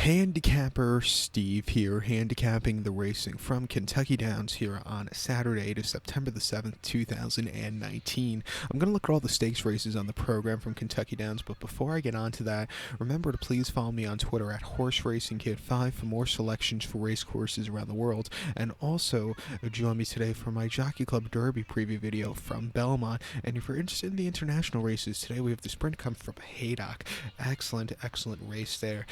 Handicapper Steve here, handicapping the racing from Kentucky Downs here on Saturday to September the 7th, 2019. I'm going to look at all the stakes races on the program from Kentucky Downs, but before I get on to that, remember to please follow me on Twitter at HorseRacingKid5 for more selections for race courses around the world, and also join me today for my Jockey Club Derby preview video from Belmont. And if you're interested in the international races, today we have the sprint come from Haydock. Excellent race there.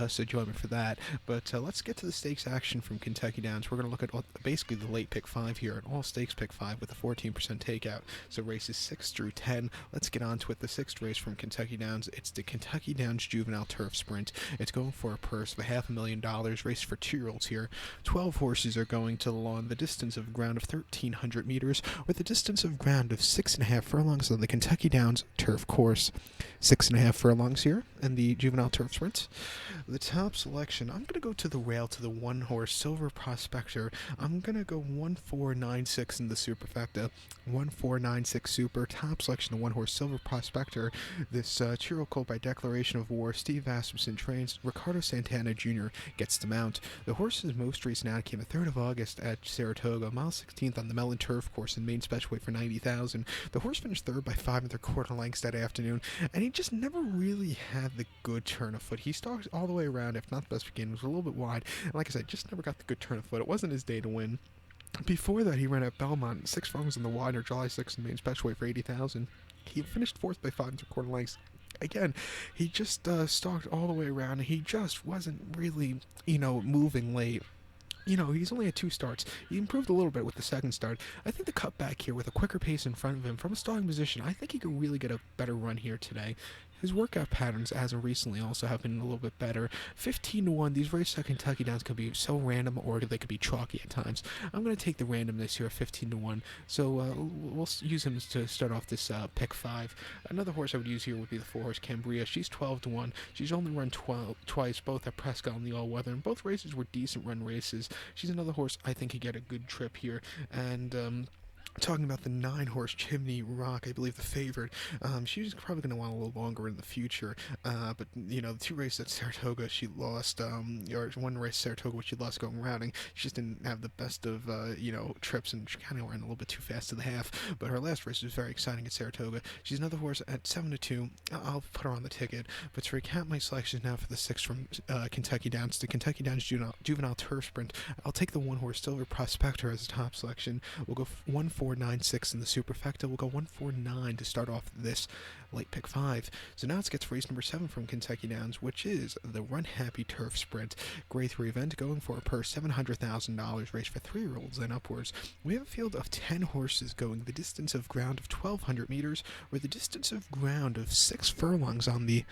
So join me for that. But let's get to the stakes action from Kentucky Downs. We're going to look at basically the late pick 5 here, an all stakes pick 5 with a 14% takeout. So races 6 through 10. Let's get on to it. The sixth race from Kentucky Downs. It's the Kentucky Downs Juvenile Turf Sprint. It's going for a purse of $500,000. Race for 2-year-olds here. 12 horses are going to the lawn. The distance of ground of 1,300 meters, with a distance of ground of 6.5 furlongs on the Kentucky Downs Turf Course. 6.5 furlongs here in the Juvenile Turf Sprint. The top selection, I'm going to go to the rail to the one horse Silver Prospector. I'm going to go 1496 in the superfecta. 1496 super. Top selection, the one horse Silver Prospector. This two-year-old colt by declaration of war. Steve Asmussen trains. Ricardo Santana Jr. gets the mount. The horse's most recent out came the 3rd of August at Saratoga, mile 16th on the Mellon Turf Course in main special weight for 90,000. The horse finished third by 5 3/4 lengths that afternoon, and he just never really had the good turn of foot. He stalked all the way around, if not the best beginning, was a little bit wide, and like I said, just never got the good turn of foot. It wasn't his day to win. Before that, he ran at Belmont, 6 furlongs in the wider, July 6th in main special weight for 80,000. He finished fourth by 5 3/4 lengths. Again, he just stalked all the way around, and he just wasn't really, moving late. He's only had 2 starts. He improved a little bit with the second start. I think the cutback here with a quicker pace in front of him from a stalling position, I think he could really get a better run here today. His workout patterns, as of recently, also have been a little bit better. 15-1, these races at Kentucky Downs could be so random, or they could be chalky at times. I'm going to take the randomness here, 15-1. So we'll use him to start off this pick 5. Another horse I would use here would be the 4-horse Cambria. She's 12-1. She's only run twice, both at Prescott and the All-Weather, and both races were decent run races. She's another horse I think could get a good trip here. And talking about the 9-horse Chimney Rock, I believe the favorite. She's probably going to want a little longer in the future. But the 2 races at Saratoga, she lost. Or 1 race at Saratoga, which she lost going routing. She just didn't have the best of trips, and she kind of ran a little bit too fast to the half. But her last race was very exciting at Saratoga. She's another horse at 7-2. I'll put her on the ticket. But to recap my selections now for the 6 from Kentucky Downs, the Kentucky Downs Juvenile Turf Sprint, I'll take the 1-horse Silver Prospector as a top selection. We'll go 1496 in the superfecta. We'll go 149 to start off this late pick 5. So now let's get to race number 7 from Kentucky Downs, which is the Runhappy Turf Sprint. Grade 3 event going for a purse $700,000, race for 3-year-olds and upwards. We have a field of 10 horses going the distance of ground of 1,200 meters, or the distance of ground of 6 furlongs on the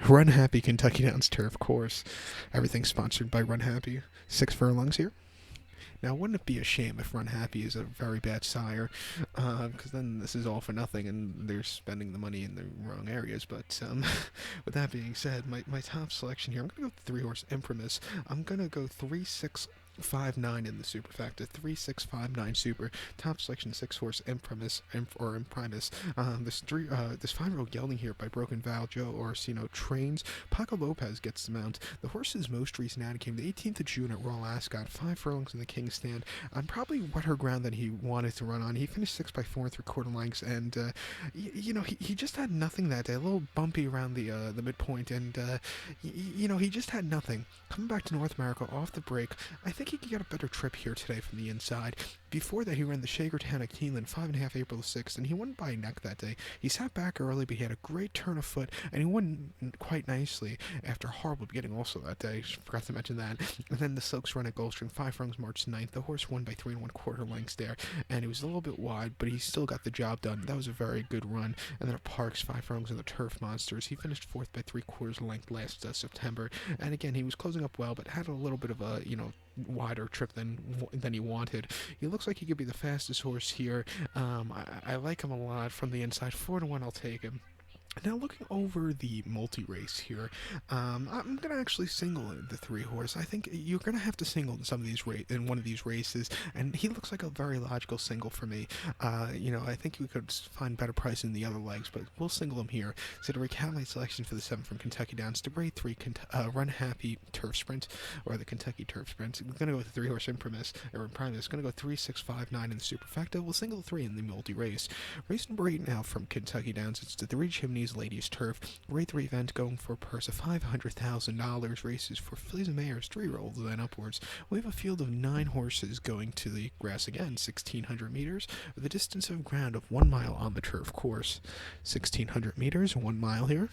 Runhappy Kentucky Downs Turf Course. Everything's sponsored by Runhappy. 6 furlongs here. Now, wouldn't it be a shame if Runhappy is a very bad sire? Because then this is all for nothing, and they're spending the money in the wrong areas. But with that being said, my top selection here, I'm going to go with the 3-horse Imprimis. I'm going to go 3-6-5-9 in the superfecta. 3-6-5-9 super. Top selection, 6-horse Imprimis. This 5-year-old gelding here by Broken Val, Joe Orsino trains. Paco Lopez gets the mount. The horse's most recent ad came the 18th of June at Royal Ascot. 5 furlongs in the King's Stand on probably wetter ground than he wanted to run on. He finished 6 by 4 3/4 lengths, and he just had nothing that day. A little bumpy around the midpoint, and he just had nothing. Coming back to North America off the break, I think he could get a better trip here today from the inside. Before that, he ran the Shagertown at Keeneland, 5.5 April 6th, and he won by a neck that day. He sat back early, but he had a great turn of foot, and he won quite nicely after a horrible beginning also that day. Forgot to mention that. And then the Silks run at Gulfstream, 5 furlongs March 9th. The horse won by 3 1/4 lengths there, and he was a little bit wide, but he still got the job done. That was a very good run. And then at Parks, 5 furlongs in the Turf Monsters. He finished 4th by 3/4 length last September, and again, he was closing up well, but had a little bit of a, wider trip than he wanted. He looks like he could be the fastest horse here. I like him a lot from the inside. 4-1, I'll take him. Now, looking over the multi-race here, I'm gonna actually single the three horse. I think you're gonna have to single in some of these in one of these races, and he looks like a very logical single for me. I think we could find better price in the other legs, but we'll single him here. So to recap my selection for the 7 from Kentucky Downs, the grade 3 Runhappy Turf Sprint, or the Kentucky Turf Sprint. I'm gonna go with the 3 horse Imprimis, or Imprimis. Gonna go 3, 6, 5, 9 in the superfecta. We'll single the 3 in the multi-race. Race number 8 now from Kentucky Downs. It's the 3 Chimneys Ladies Turf. Grade 3 event going for a purse of $500,000. Races for fillies and mares, 3-year-olds and upwards. We have a field of 9 horses going to the grass again, 1,600 meters, with a distance of ground of 1 mile on the turf course. 1,600 meters, 1 mile here.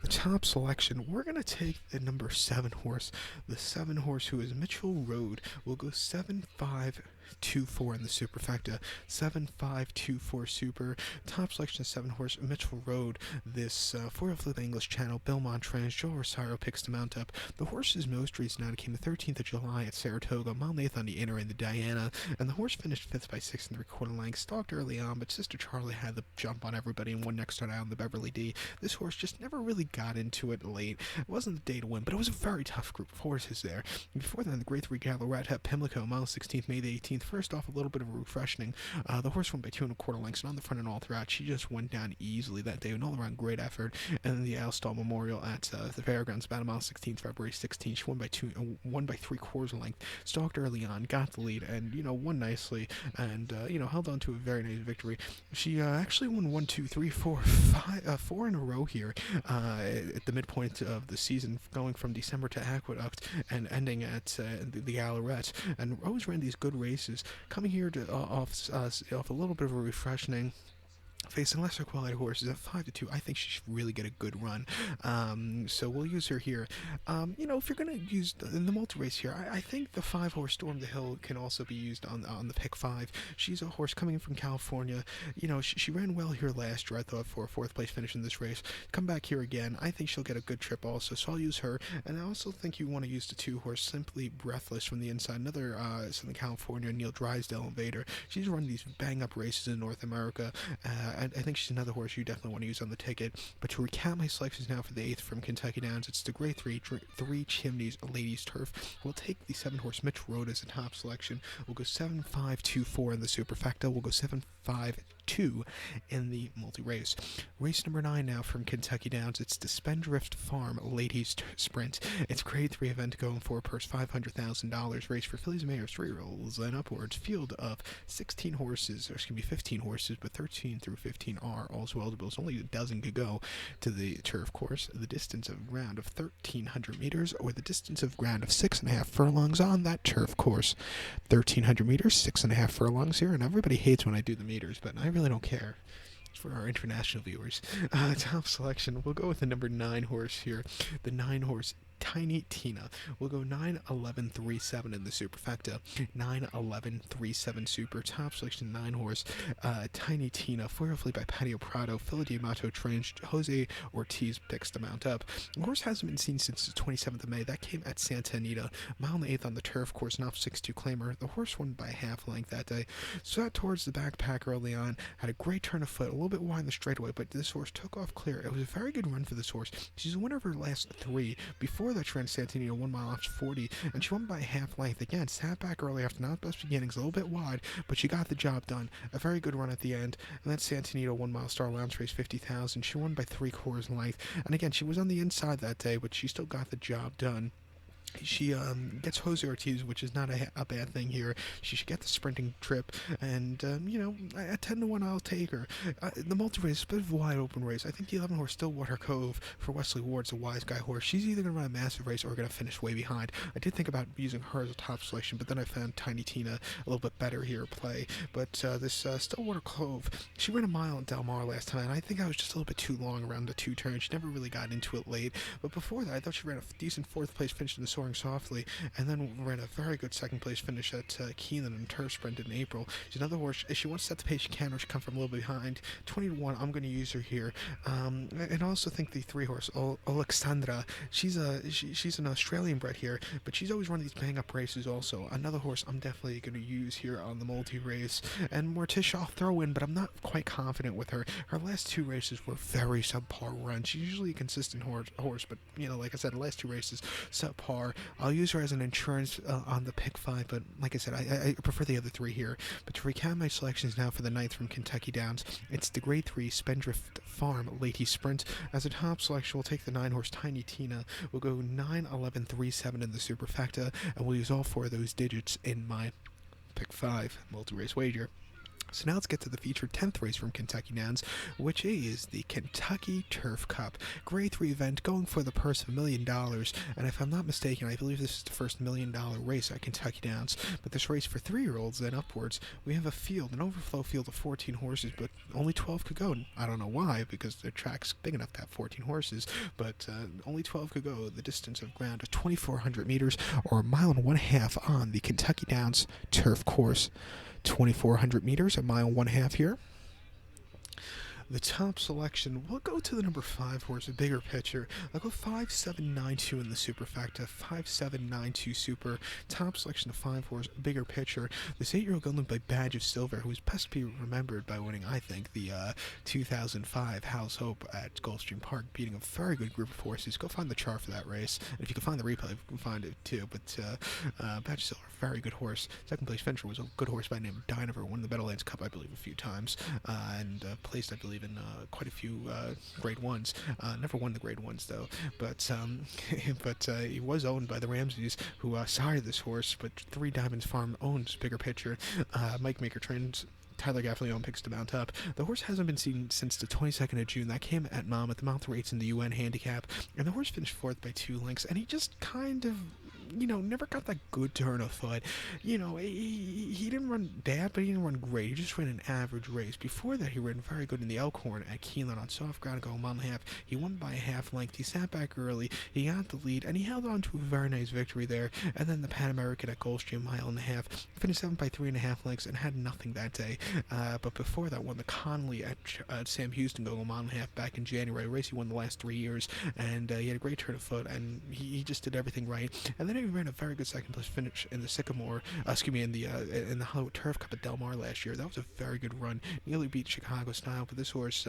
The top selection, we're going to take the number 7 horse. The 7 horse, who is Mitchell Road, will go 7-5-2-4 in the superfecta. 7-5-2-4 super. Top selection of 7 horse, Mitchell Road. This 4-year flip English Channel, Bill Montrans, Joe Rosario picks to mount up. The horse's most recent out came the 13th of July at Saratoga, mile 8th on the inner and the Diana, and the horse finished 5th by 6 3/4 lengths. Stalked early on, but Sister Charlie had the jump on everybody and won next start out on the Beverly D. This horse just never really got into it late. It wasn't the day to win, but it was a very tough group of horses there. Before then, the grade 3 Gallowrat had Pimlico, mile 16th, May the 18th. First off, a little bit of a refreshing. The horse won by 2 1/4 lengths, and on the front and all throughout, she just went down easily that day. An all-around great effort. And then the Alstall Memorial at the Fairgrounds, about a mile 16th, February 16th. She won by 3/4 length. Stalked early on, got the lead, and won nicely, and held on to a very nice victory. She actually won 1, 2, 3, 4, 5, 4 in a row here. At the midpoint of the season, going from December to Aqueduct and ending at the Gallowret. And Rose ran these good races, coming here to off a little bit of a refreshing. Facing lesser quality horses at 5-2, I think she should really get a good run. So we'll use her here. If you're going to use in the multi-race here, I think the 5 horse Storm the Hill can also be used on the pick 5. She's a horse coming in from California. She ran well here last year, I thought, for a 4th place finish in this race. Come back here again. I think she'll get a good trip also, so I'll use her. And I also think you want to use the 2 horse Simply Breathless from the inside. Another Southern California Neil Drysdale invader. She's run these bang-up races in North America. I think she's another horse you definitely want to use on the ticket. But to recap my selections now for the 8th from Kentucky Downs, it's the grade 3 Chimneys Ladies Turf. We'll take the 7 horse Mitch Road as a top selection. We'll go 7-5-2-4 in the superfecta. We'll go 7-5-2 in the multi-race. Race number 9 now from Kentucky Downs. It's the Spendthrift Farm Ladies Sprint. It's grade 3 event going for a purse $500,000. Race for fillies and mares, 3-year-olds and upwards. Field of 15 horses, or excuse me, 15 horses, but 13 through 15 are also eligible. So only a dozen could go to the turf course. The distance of ground of 1,300 meters, or the distance of ground of 6.5 furlongs on that turf course. 1,300 meters, 6.5 furlongs here, and everybody hates when I do the meters, but I really don't care. It's for our international viewers. Top selection, we'll go with the number 9 horse here. The 9 horse Tiny Tina. We'll go 9-11-3-7 in the superfecta. 9-11-3-7 super. Top selection 9 horse Tiny Tina. 4-year flea by Patio Prado. Philadelphia trains. Jose Ortiz picks to mount up. The horse hasn't been seen since the 27th of May. That came at Santa Anita. Mile 8th on the turf course. An off 6-2 claimer. The horse won by half length that day. Sat towards the backpack early on. Had a great turn of foot. A little bit wide in the straightaway, but this horse took off clear. It was a very good run for this horse. She's a winner of her last 3. Before that, she ran Santa Anita 1 mile off 40, and she won by half length. Again, sat back early after not best beginnings, a little bit wide, but she got the job done. A very good run at the end. And then Santa Anita 1 mile Star Lounge race 50,000. She won by 3/4 length. And again, she was on the inside that day, but she still got the job done. She gets Jose Ortiz, which is not a bad thing here. She should get the sprinting trip, and at 10-1, I'll take her. The multi-race is a bit of a wide open race. I think the 11 horse Stillwater Cove for Wesley Ward's a wise guy horse. She's either going to run a massive race or going to finish way behind. I did think about using her as a top selection, but then I found Tiny Tina a little bit better here play. But this Stillwater Cove, she ran a mile in Del Mar last time, and I think I was just a little bit too long around the 2 turns. She never really got into it late. But before that, I thought she ran a decent 4th place finish in the Soaring soaring softly, and then ran a very good second place finish at Keeneland and Turf Sprint in April. She's another horse. If she wants to set the pace, she can, or she come from a little bit behind. 20 to 1, I'm going to use her here. And I also think the 3-horse, Alexandra, she's an Australian bred here, but she's always run these bang-up races also. Another horse I'm definitely going to use here on the multi-race. And Morticia I'll throw in, but I'm not quite confident with her. Her last 2 races were very subpar runs. She's usually a consistent horse, but, like I said, the last 2 races, subpar. I'll use her as an insurance on the pick 5, but like I said, I prefer the other 3 here. But to recap my selections now for the 9th from Kentucky Downs, it's the Grade 3 Spendthrift Farm Lady Sprint. As a top selection, we'll take the 9-horse Tiny Tina. We'll go 9, 11, 3, 7 in the superfecta, and we'll use all 4 of those digits in my pick 5 multi-race wager. So now let's get to the featured 10th race from Kentucky Downs, which is the Kentucky Turf Cup. Grade 3 event going for the purse of $1 million, and if I'm not mistaken, I believe this is the first $1 million race at Kentucky Downs. But this race for 3-year-olds and upwards, we have an overflow field of 14 horses, but only 12 could go. I don't know why, because the track's big enough to have 14 horses, but only 12 could go the distance of ground of 2,400 meters, or 1.5 miles on the Kentucky Downs turf course. 2,400 meters, 1.5 miles here. The top selection, we'll go to the number 5 horse, a bigger picture. I'll go 5792 in the superfecta, 5792 super. Top selection of 5 horse, bigger picture. This 8-year-old gunman by Badge of Silver, who is best to be remembered by winning, I think, the 2005 House Hope at Gulfstream Park, beating a very good group of horses. Go find the chart for that race, and if you can find the replay, you can find it too. But Badge of Silver, very good horse. Second place finisher was a good horse by the name of Dynaver, won the Meadowlands Cup, I believe, a few times, and placed, I believe, in quite a few grade 1s. Never won the grade 1s though, but he was owned by the Ramseys, who sired this horse. But 3 Diamonds Farm owns bigger picture. Mike Maker trains. Tyler Gaffalione picks to mount up. The horse hasn't been seen since the 22nd of June. That came at Monmouth. The mount rates in the UN handicap, and the horse finished 4th by 2 lengths. And he just kind of, never got that good turn of foot. He didn't run bad, but he didn't run great. He just ran an average race. Before that, he ran very good in the Elkhorn at Keeneland on soft ground, going 1.5. He won by a half length. He sat back early. He got the lead, and he held on to a very nice victory there. And then the Pan American at Gulfstream, 1.5 miles. Finished 7th by 3.5 lengths and had nothing that day. But before that, won the Conley at Sam Houston, going 1.5 miles back in January. A race he won the last 3 years, and he had a great turn of foot, and he just did everything right. And then he ran a very good second place finish in the in the Hollywood Turf Cup at Del Mar last year. That was a very good run. Nearly beat Chicago Style, but this horse,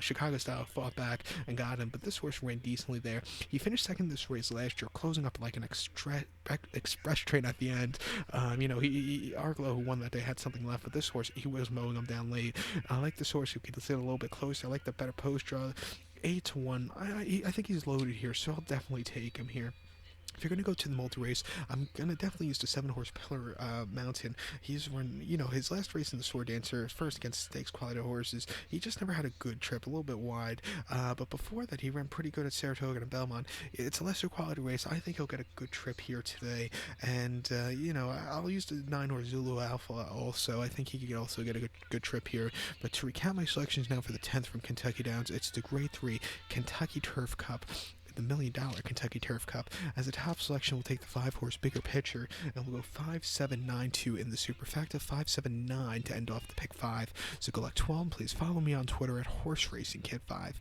Chicago Style fought back and got him. But this horse ran decently there. He finished second this race last year, closing up like an express train at the end. Arglo, who won that day, had something left, but this horse, he was mowing him down late. I like this horse who could sit a little bit closer. I like the better post draw. 8 to 1. I think he's loaded here, so I'll definitely take him here. If you're going to go to the multi-race, I'm going to definitely use the 7-horse Pillar Mountain. He's run, his last race in the Sword Dancer, first against stakes quality horses. He just never had a good trip, a little bit wide. But before that, he ran pretty good at Saratoga and Belmont. It's a lesser quality race. I think he'll get a good trip here today. And, I'll use the 9-horse Zulu Alpha also. I think he could also get a good trip here. But to recap my selections now for the 10th from Kentucky Downs, it's the Grade 3 Kentucky Turf Cup. The $1 million Kentucky Turf Cup. As a top selection, we'll take the 5-horse bigger picture, and we'll go 5792 in the superfecta, 579 to end off the pick 5. So go like 12. Please follow me on Twitter at HorseRacingKid5.